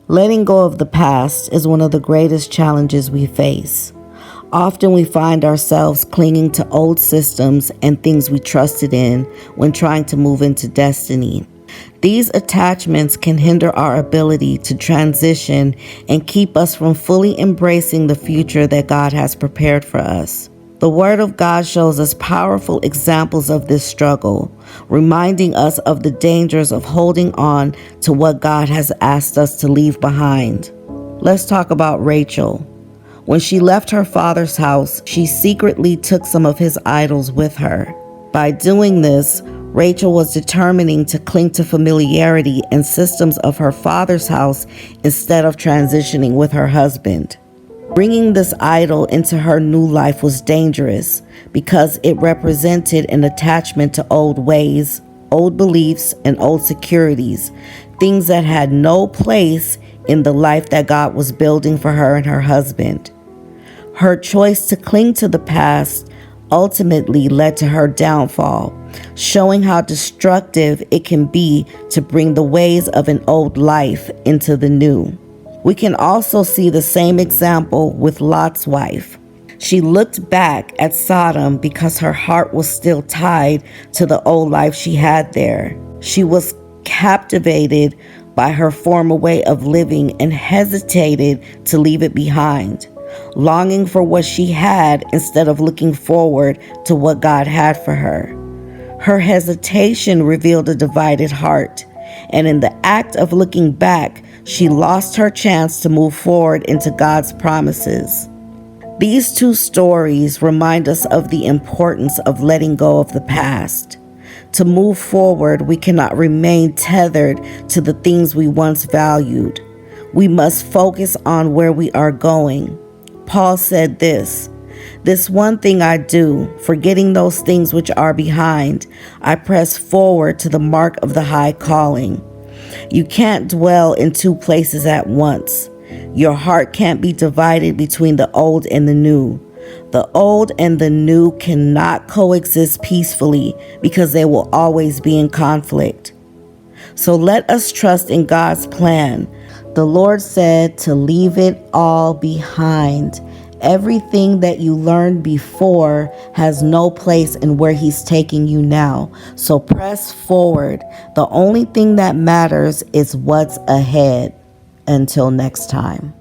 Letting go of the past is one of the greatest challenges we face. Often we find ourselves clinging to old systems and things we trusted in when trying to move into destiny. These attachments can hinder our ability to transition and keep us from fully embracing the future that God has prepared for us. The Word of God shows us powerful examples of this struggle, reminding us of the dangers of holding on to what God has asked us to leave behind. Let's talk about Rachel. When she left her father's house, she secretly took some of his idols with her. By doing this, Rachel was determining to cling to familiarity and systems of her father's house instead of transitioning with her husband. Bringing this idol into her new life was dangerous because it represented an attachment to old ways, old beliefs, and old securities, things that had no place in the life that God was building for her and her husband. Her choice to cling to the past ultimately led to her downfall, showing how destructive it can be to bring the ways of an old life into the new. We can also see the same example with Lot's wife. She looked back at Sodom because her heart was still tied to the old life she had there. She was captivated by her former way of living and hesitated to leave it behind, longing for what she had instead of looking forward to what God had for her. Her hesitation revealed a divided heart, and in the act of looking back, she lost her chance to move forward into God's promises. These two stories remind us of the importance of letting go of the past. To move forward, we cannot remain tethered to the things we once valued. We must focus on where we are going. Paul said this one thing I do, forgetting those things which are behind, I press forward to the mark of the high calling. You can't dwell in two places at once. Your heart can't be divided between the old and the new. The old and the new cannot coexist peacefully because they will always be in conflict. So let us trust in God's plan. The Lord said to leave it all behind. Everything that you learned before has no place in where He's taking you now. So press forward. The only thing that matters is what's ahead. Until next time.